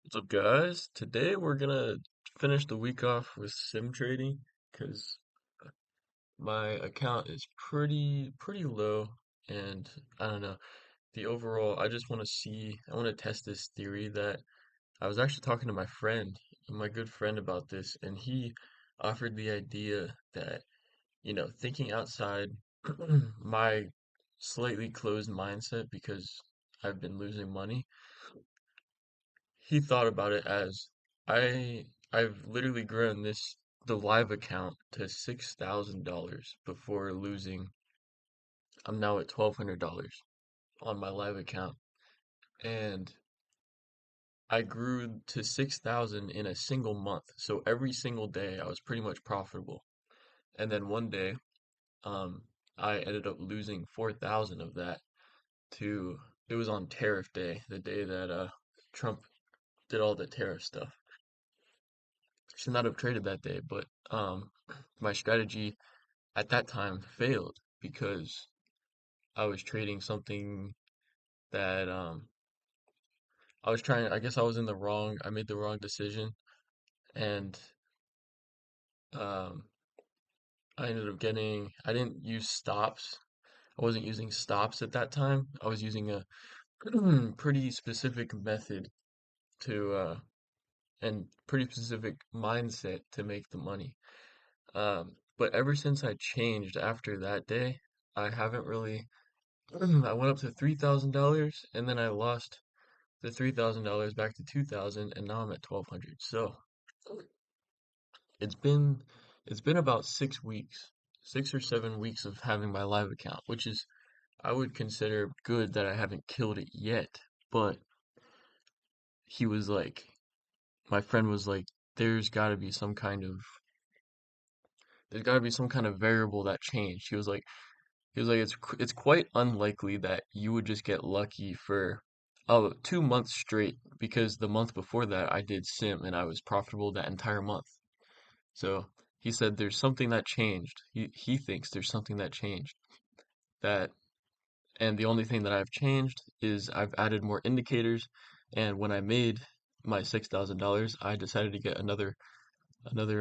What's up, guys? Today we're gonna finish the week off with sim trading because my account is pretty low, and I don't know. The overall, I just want to see, I want to test this theory that I was actually talking to my good friend about this, and he offered the idea that, thinking outside my slightly closed mindset because I've been losing money. He thought about it as I've literally grown the live account to $6,000 before losing. I'm now at $1,200 on my live account, and I grew to 6,000 in a single month. So every single day I was pretty much profitable. And then one day, um, I ended up losing 4,000 of that to it was on tariff day, the day that Trump did all the tariff stuff. Should not have traded that day, but my strategy at that time failed because I was trading something that I was trying. I guess I was in the wrong. I made the wrong decision, and um, I ended up getting. I didn't use stops. I wasn't using stops at that time. I was using a pretty specific method to and pretty specific mindset to make the money. But ever since I changed after that day, I haven't really. I went up to $3,000 and then I lost the $3,000 back to 2,000 and now I'm at 1,200. So it's been it's been about 6 weeks, 6 or 7 weeks of having my live account, which is I would consider good that I haven't killed it yet. But he was like, my friend was like, there's got to be some kind of there's got to be some kind of variable that changed. He was like, it's quite unlikely that you would just get lucky for 2 months straight because the month before that I did sim and I was profitable that entire month. So he said there's something that changed. He thinks there's something that changed. That and the only thing that I've changed is I've added more indicators. And when I made my $6,000, I decided to get another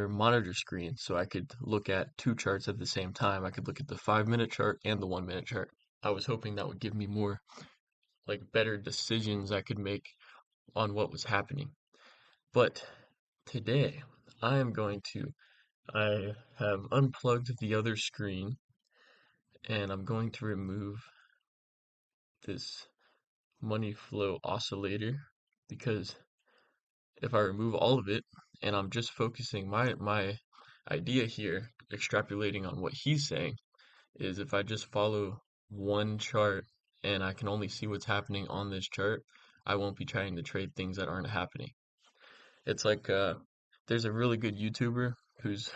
monitor screen so I could look at two charts at the same time. I could look at the 5 minute chart and the 1 minute chart. I was hoping that would give me more, like, better decisions I could make on what was happening. But today, I am going to, I have unplugged the other screen and I'm going to remove this money flow oscillator because if I remove all of it and I'm just focusing my idea here, extrapolating on what he's saying, is if I just follow one chart and I can only see what's happening on this chart, I won't be trying to trade things that aren't happening. It's like there's a really good YouTuber who's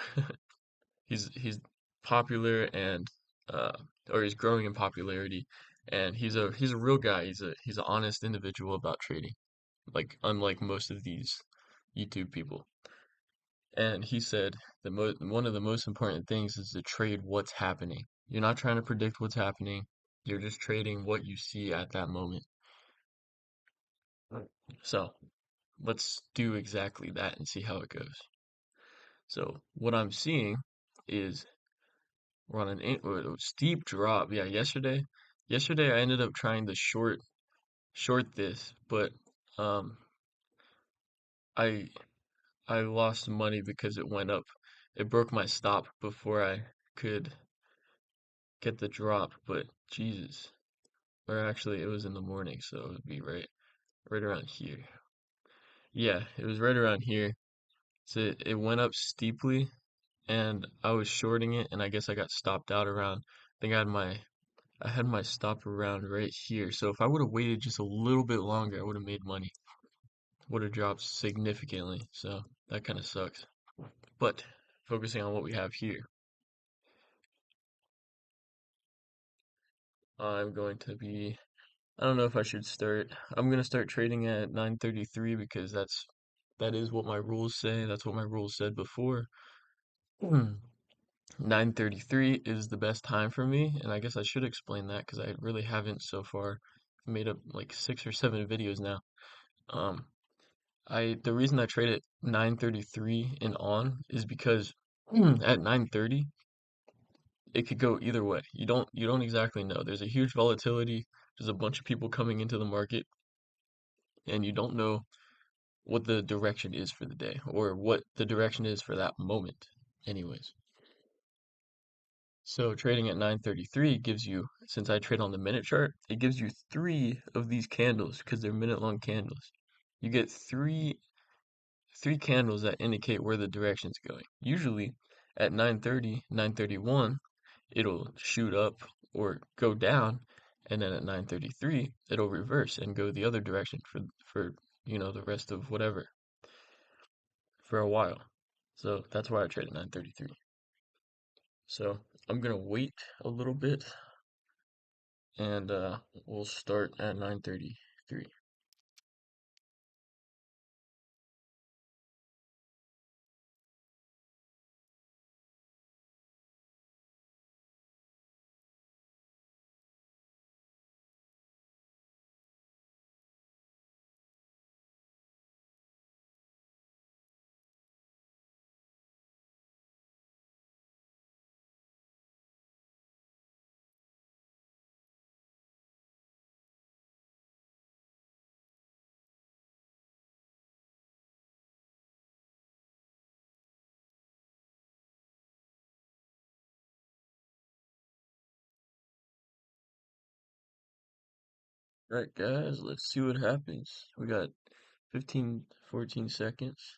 he's popular and uh or he's growing in popularity and he's a real guy. He's an honest individual about trading, like unlike most of these YouTube people. And he said one of the most important things is to trade what's happening. You're not trying to predict what's happening. You're just trading what you see at that moment. So let's do exactly that and see how it goes. So what I'm seeing is we're on a steep drop. Yeah, yesterday I ended up trying to short this, but um, I I lost money because it went up. It broke my stop before I could get the drop, but Jesus. Or actually, it was in the morning, so it would be right around here. Yeah, it was right around here. So it went up steeply, and I was shorting it, and I guess I got stopped out around. I think I had my stop around right here. So if I would have waited just a little bit longer, I would have made money. Would have dropped significantly. So that kind of sucks. But focusing on what we have here, I'm going to be. I don't know if I should start. I'm gonna start trading at 9:33 because that is what my rules say. That's what my rules said before. 9:33 is the best time for me, and I guess I should explain that because I really haven't so far. I've made up like 6 or 7 videos now. Um, The reason I trade at 9:33 and on is because at 9:30 it could go either way. You don't exactly know. There's a huge volatility. There's a bunch of people coming into the market, and you don't know what the direction is for the day or what the direction is for that moment. Anyways, so trading at 9:33 gives you, since I trade on the minute chart, it gives you three of these candles because they're minute long candles. You get three candles that indicate where the direction's going. Usually at 9:30, 9:31, it'll shoot up or go down, and then at 9:33, it'll reverse and go the other direction for the rest of whatever for a while. So that's why I trade at 9:33. So I'm gonna wait a little bit and we'll start at 9:33. Right, guys, let's see what happens. We got 15, 14 seconds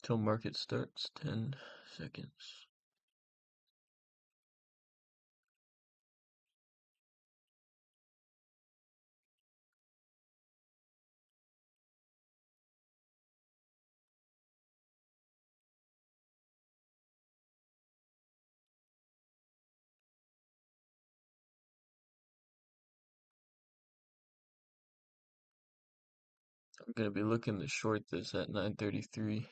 till market starts. 10 seconds. I'm gonna be looking to short this at 9:33.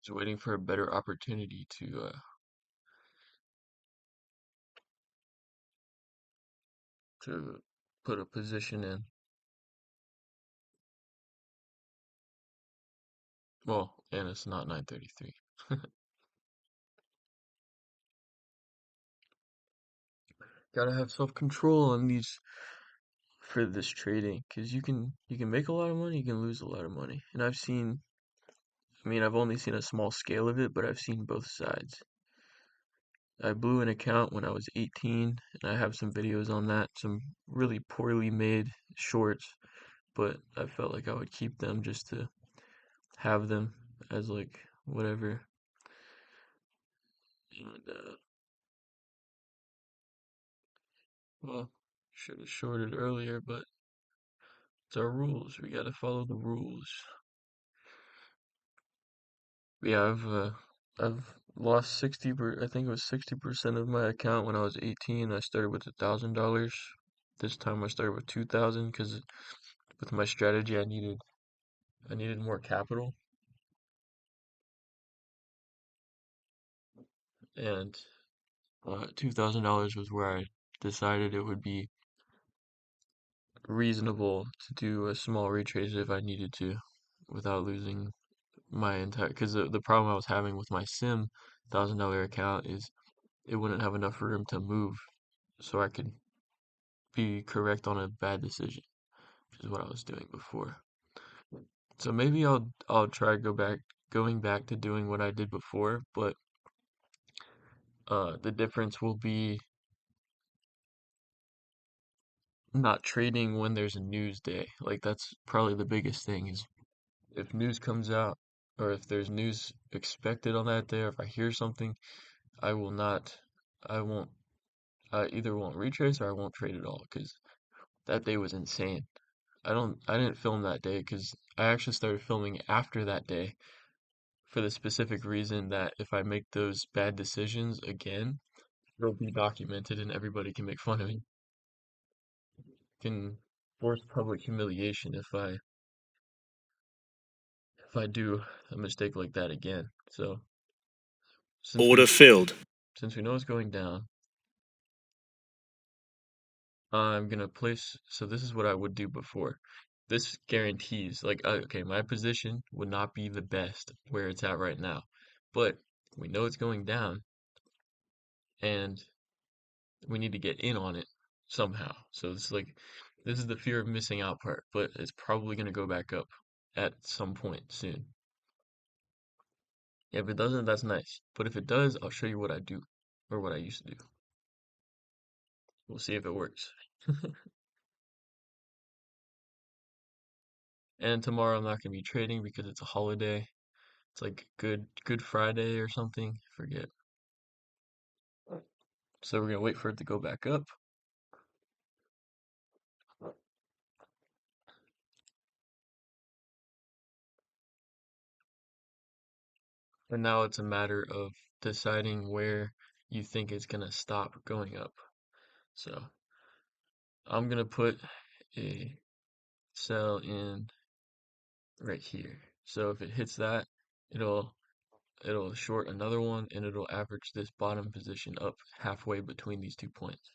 Just waiting for a better opportunity to put a position in. Well, and it's not 9:33. Gotta have self-control on these for this trading, because you can make a lot of money, you can lose a lot of money. And I've only seen a small scale of it, but I've seen both sides. I blew an account when I was 18, and I have some videos on that, some really poorly made shorts, but I felt like I would keep them just to have them as like whatever. And well, should have shorted earlier, but it's our rules. We gotta follow the rules. Yeah, I've lost I think it was 60% of my account when I was 18. I started with $1,000. This time I started with 2,000 because with my strategy I needed more capital, and $2,000 was where I decided it would be reasonable to do a small retrace if I needed to without losing my entire, because the problem I was having with my sim $1,000 account is it wouldn't have enough room to move so I could be correct on a bad decision, which is what I was doing before. So maybe I'll try going back to doing what I did before, but the difference will be not trading when there's a news day. Like that's probably the biggest thing is if news comes out or if there's news expected on that day or if I hear something, I will not I won't I either won't retrace or I won't trade at all because that day was insane. I didn't film that day because I actually started filming after that day for the specific reason that if I make those bad decisions again, it'll be documented and everybody can make fun of me. Can force public humiliation if I do a mistake like that again. So since Order we filled. since we know it's going down, I'm gonna place. So this is what I would do before. This guarantees, like, okay, my position would not be the best where it's at right now, but we know it's going down, and we need to get in on it somehow. So it's like this is the fear of missing out part, but it's probably gonna go back up at some point soon. If it doesn't, that's nice. But if it does, I'll show you what I do or what I used to do. We'll see if it works. And tomorrow I'm not gonna be trading because it's a holiday. It's like Good Friday or something. Forget. So we're gonna wait for it to go back up. And now it's a matter of deciding where you think it's gonna stop going up. So I'm gonna put a sell in right here. So if it hits that, it'll it'll short another one and it'll average this bottom position up halfway between these 2 points.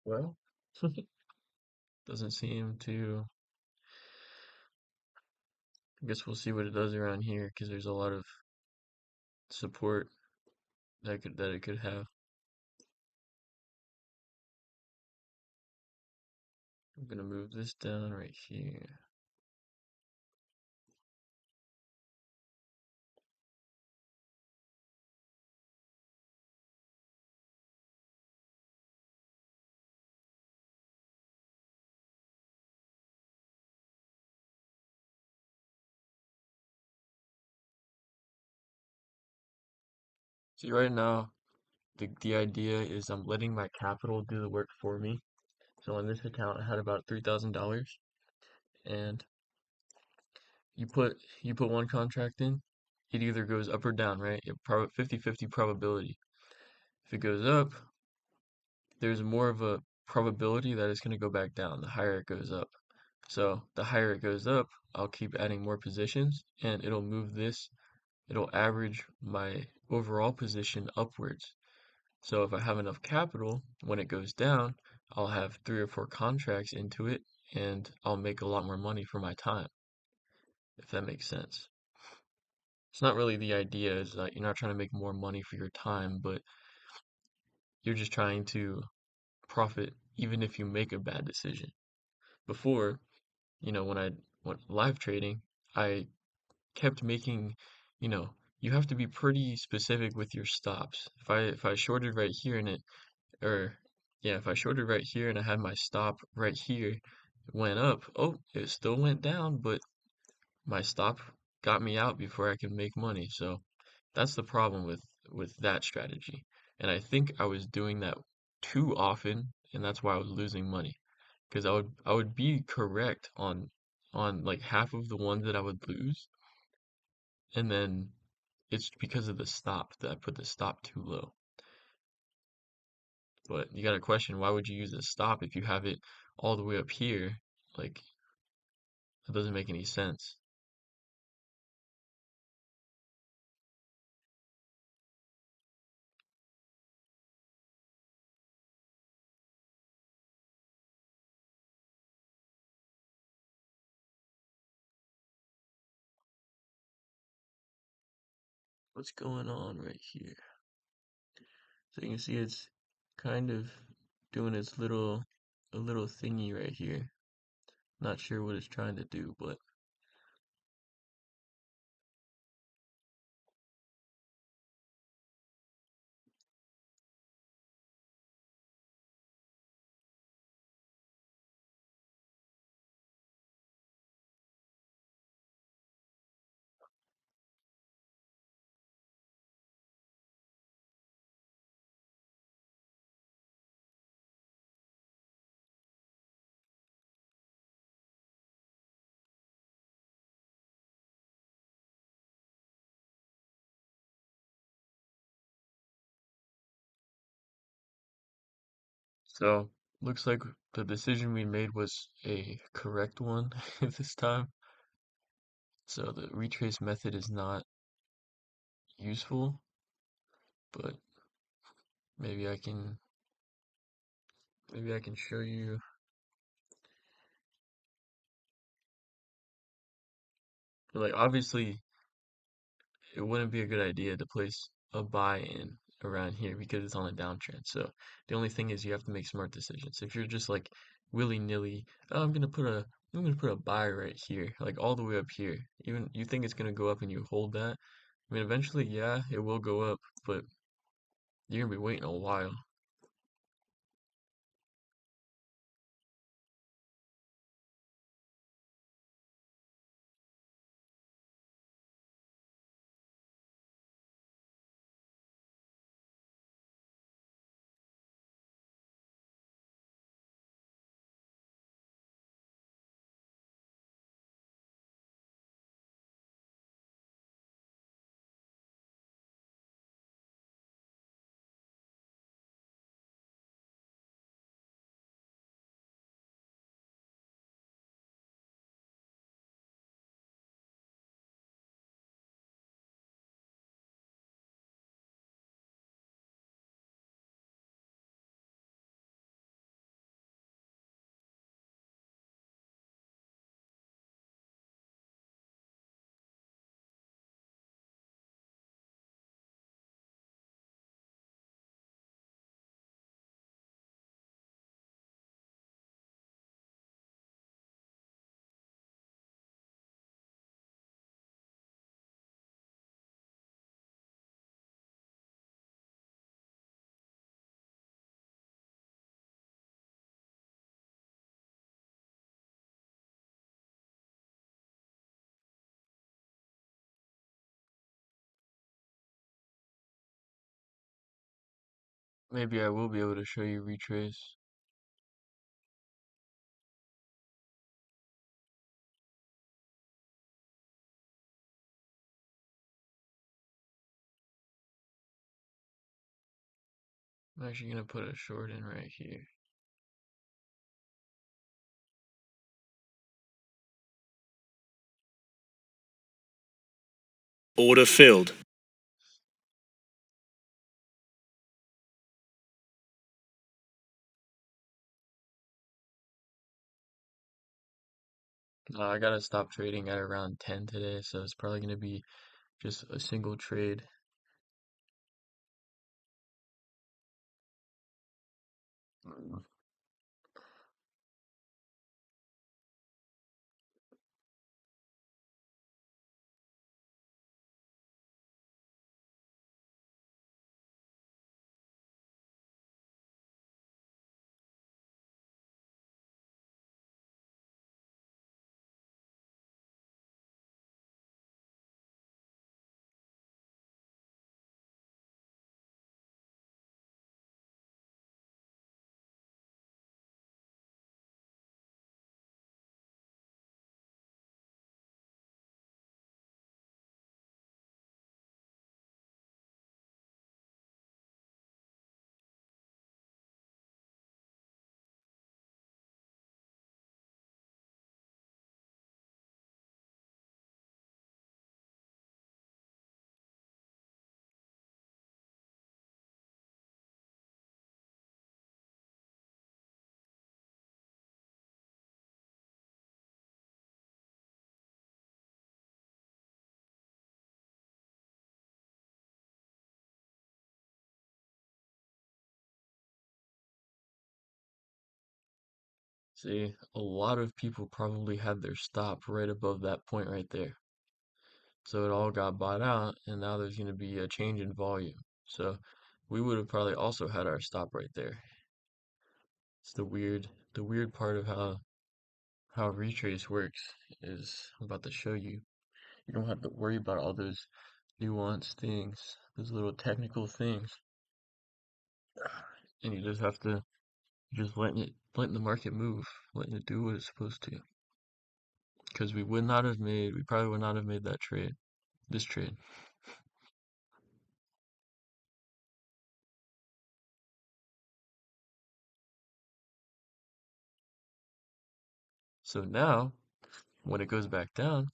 Well, doesn't seem to. I guess we'll see what it does around here because there's a lot of support that it could have. I'm gonna move this down right here. See, right now, the idea is I'm letting my capital do the work for me. So on this account, I had about $3,000, and you put one contract in, it either goes up or down, right? 50-50 probability. If it goes up, there's more of a probability that it's going to go back down the higher it goes up. So the higher it goes up, I'll keep adding more positions, and it'll average my overall position upwards. So if I have enough capital, when it goes down, I'll have 3 or 4 contracts into it, and I'll make a lot more money for my time, if that makes sense. It's not really the idea is that you're not trying to make more money for your time, but you're just trying to profit even if you make a bad decision. Before, when I went live trading, I kept making, you have to be pretty specific with your stops. If I shorted right here and or yeah, if I shorted right here and I had my stop right here, it went up. Oh, it still went down, but my stop got me out before I could make money. So that's the problem with that strategy. And I think I was doing that too often, and that's why I was losing money. Because I would be correct on like half of the ones that I would lose, and then it's because of the stop that I put the stop too low. But you got a question, why would you use a stop if you have it all the way up here. Like, that doesn't make any sense. What's going on right here? So you can see it's kind of doing its a little thingy right here. Not sure what it's trying to do, but so looks like the decision we made was a correct one this time. So the retrace method is not useful, but maybe I can maybe I can show you. Like obviously it wouldn't be a good idea to place a buy in around here because it's on a downtrend. So the only thing is you have to make smart decisions. If you're just like willy-nilly, oh, I'm gonna put a buy right here, like all the way up here. Even you think it's gonna go up and you hold that. I mean, eventually, yeah, it will go up, but you're gonna be waiting a while. Maybe I will be able to show you retrace. I'm actually gonna put a short in right here. Order filled. I gotta stop trading at around 10 today, so it's probably gonna be just a single trade. Mm. See, a lot of people probably had their stop right above that point right there. So it all got bought out, and now there's going to be a change in volume. So we would have probably also had our stop right there. It's the weird part of how retrace works is I'm about to show you. You don't have to worry about all those nuanced things, those little technical things, and you just have to just letting the market move, letting it do what it's supposed to. Because we probably would not have made that trade, this trade. So now, when it goes back down,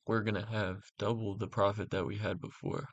we're gonna have double the profit that we had before.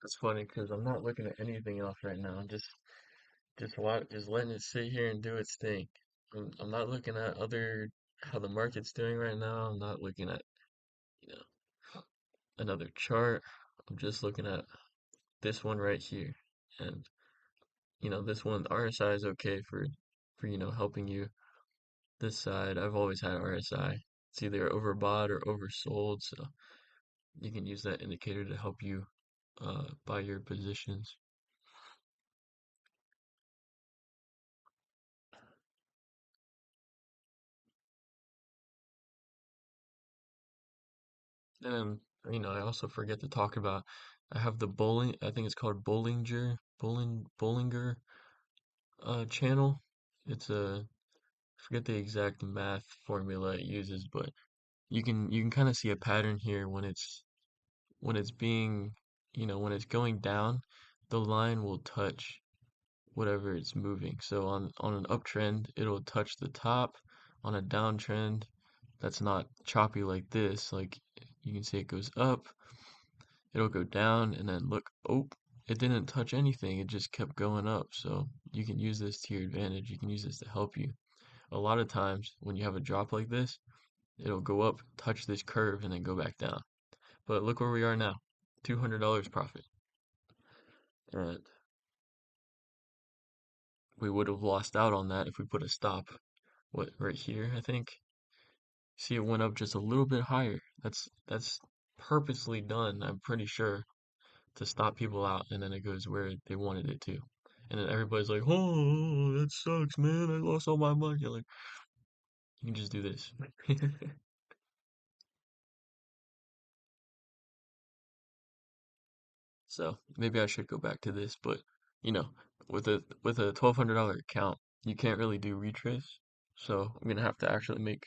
It's funny because I'm not looking at anything else right now. Just letting it sit here and do its thing. I'm not looking at other how the market's doing right now. I'm not looking at, you know, another chart. I'm just looking at this one right here. And, this one RSI is okay for helping you. This side, I've always had RSI. It's either overbought or oversold, so you can use that indicator to help you buy your positions. And I also forget to talk about I have the I think it's called Bollinger channel. It's a I forget the exact math formula it uses, but you can kind of see a pattern here when it's being, when it's going down, the line will touch whatever it's moving. So on an uptrend, it'll touch the top. On a downtrend, that's not choppy like this. Like you can see it goes up, it'll go down, and then look, oh, it didn't touch anything. It just kept going up. So you can use this to your advantage. You can use this to help you. A lot of times when you have a drop like this, it'll go up, touch this curve, and then go back down. But look where we are now, $200 profit. And we would have lost out on that if we put a stop, what, right here, I think. See, it went up just a little bit higher. That's purposely done, I'm pretty sure, to stop people out, and then it goes where they wanted it to. And then everybody's like, "Oh, that sucks, man. I lost all my money." You're like, you can just do this. So maybe I should go back to this, but you know, with a $1,200 account, you can't really do retrace. So I'm gonna have to actually make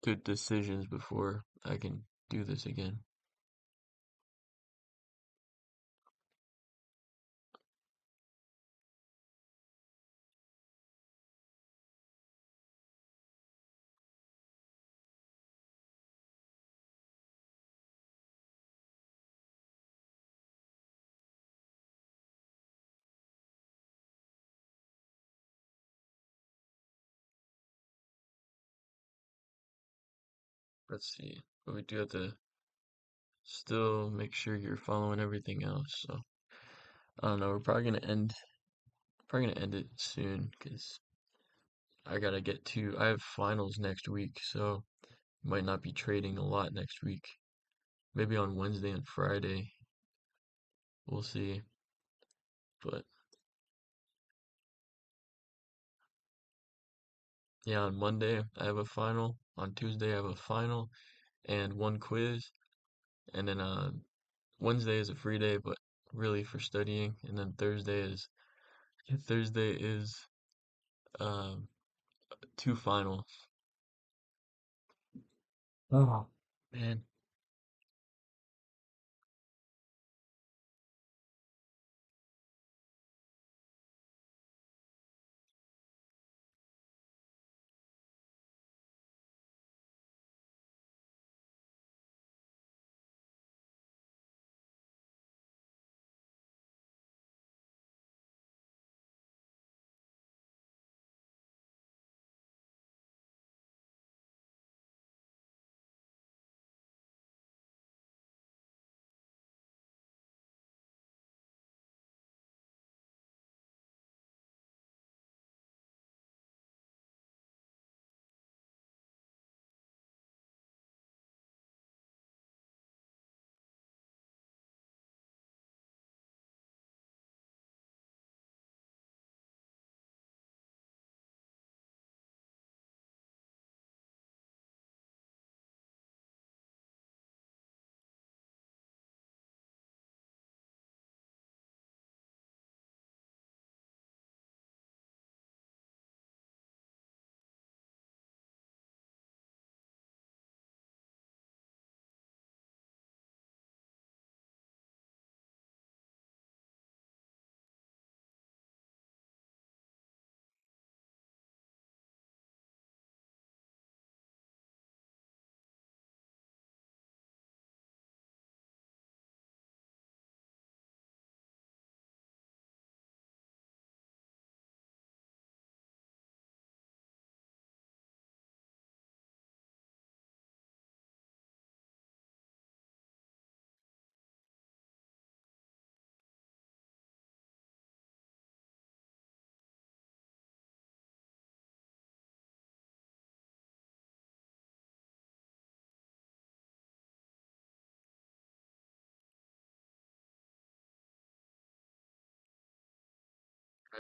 good decisions before I can do this again. Let's see. But we do have to still make sure you're following everything else. So I don't know. We're probably gonna end it soon because I have finals next week, so might not be trading a lot next week. Maybe on Wednesday and Friday. We'll see. But yeah, on Monday I have a final. On Tuesday I have a final and one quiz. And then Wednesday is a free day, but really for studying. And then Thursday is um two finals. Oh man.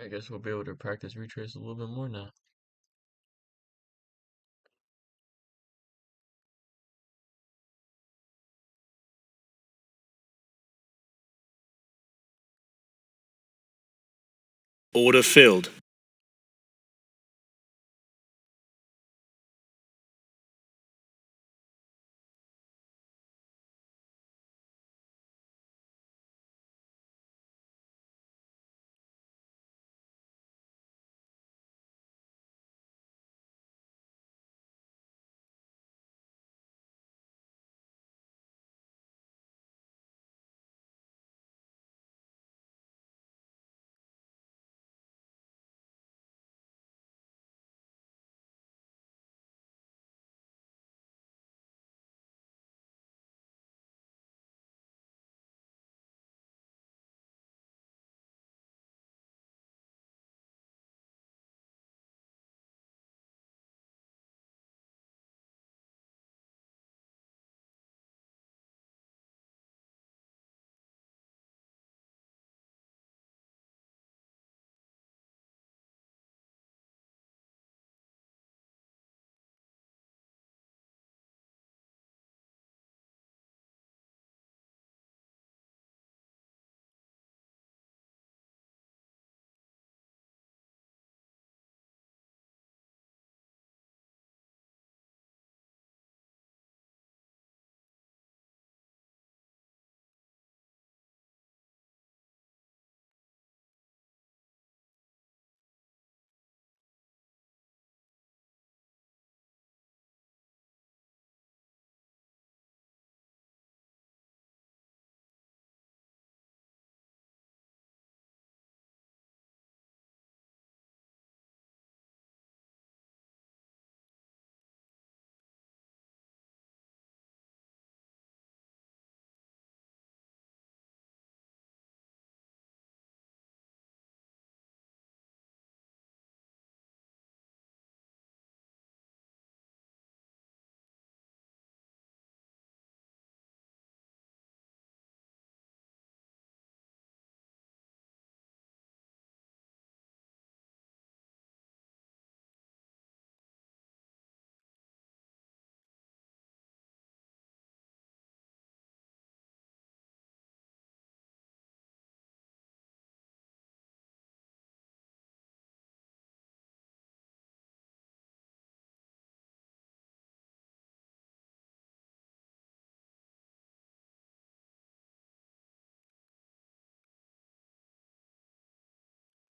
I guess we'll be able to practice retrace a little bit more now. Order filled.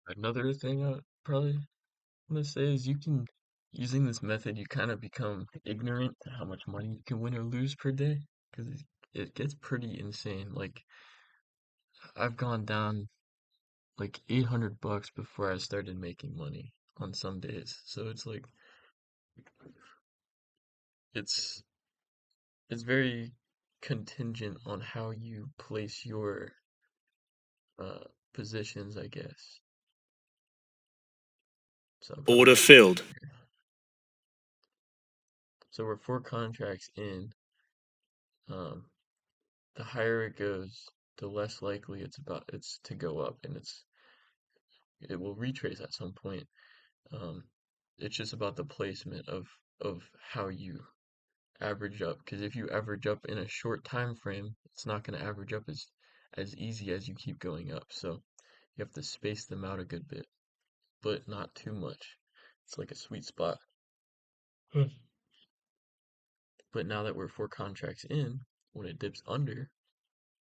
Another thing I probably want to say is using this method, you kind of become ignorant to how much money you can win or lose per day because it gets pretty insane. Like, I've gone down like 800 bucks before I started making money on some days. So it's like, it's, it's very contingent on how you place your uh, positions, I guess. So I'm probably Order gonna finish filled. up here. So we're 4 contracts in. Um, the higher it goes, the less likely it's to go up, and it will retrace at some point. Um, it's just about the placement of how you average up. Because if you average up in a short time frame, it's not going to average up as easy as you keep going up. So you have to space them out a good bit, but not too much. It's like a sweet spot. Hmm. But now that we're 4 contracts in, when it dips under,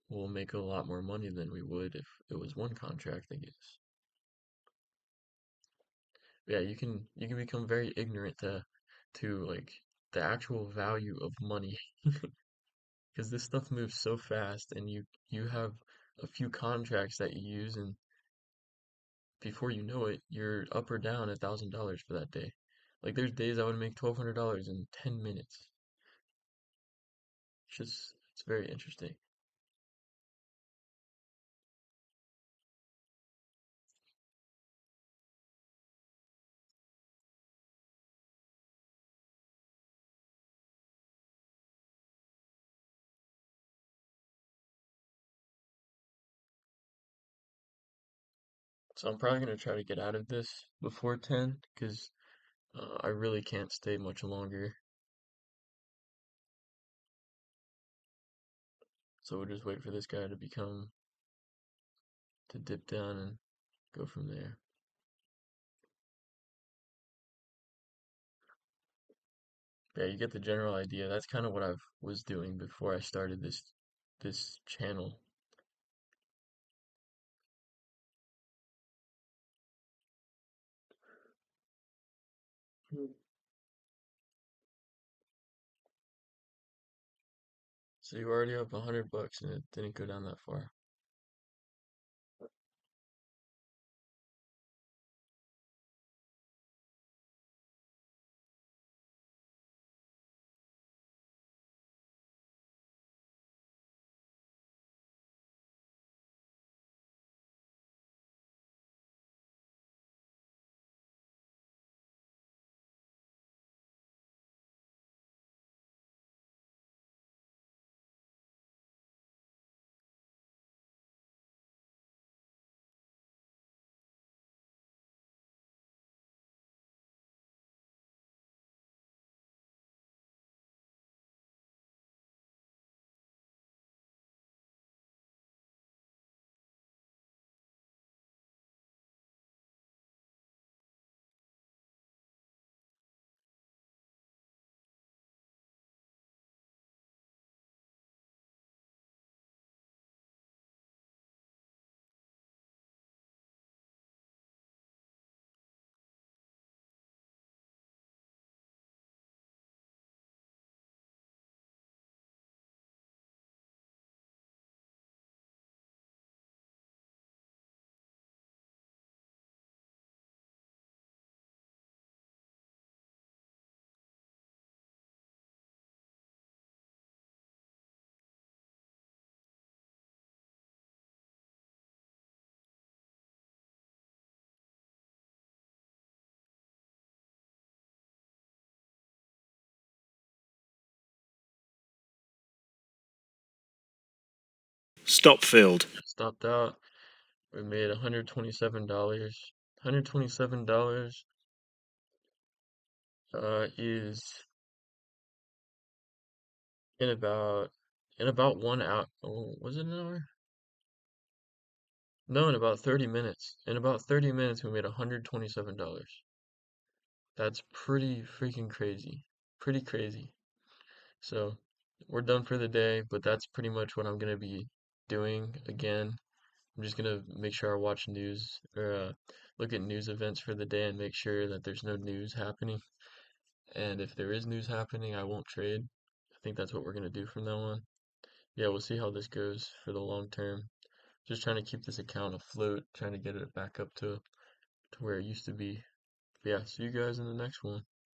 we'll make a lot more money than we would if it was 1 contract, I guess. Yeah, you can become very ignorant to like the actual value of money because this stuff moves so fast and you have a few contracts that you use and before you know it, you're up or down $1,000 for that day. Like there's days I would make $1,200 in 10 minutes. It's very interesting. So I'm probably gonna try to get out of this before 10 because I really can't stay much longer. So we'll just wait for this guy to dip down and go from there. Yeah, you get the general idea. That's kind of what I was doing before I started this channel. Hmm. So you already have 100 bucks and it didn't go down that far. Stop filled. Stopped out. We made $127. $127 is in about in about 1 hour. Oh, was it an hour? No, in about 30 minutes. In about 30 minutes, we made $127. That's pretty freaking crazy. Pretty crazy. So we're done for the day, but that's pretty much what I'm gonna be doing again. I'm just gonna make sure I watch news or look at news events for the day and make sure that there's no news happening. And if there is news happening, I won't trade. I think that's what we're gonna do from now on. Yeah, we'll see how this goes for the long term. Just trying to keep this account afloat, trying to get it back up to where it used to be. But yeah, see you guys in the next one.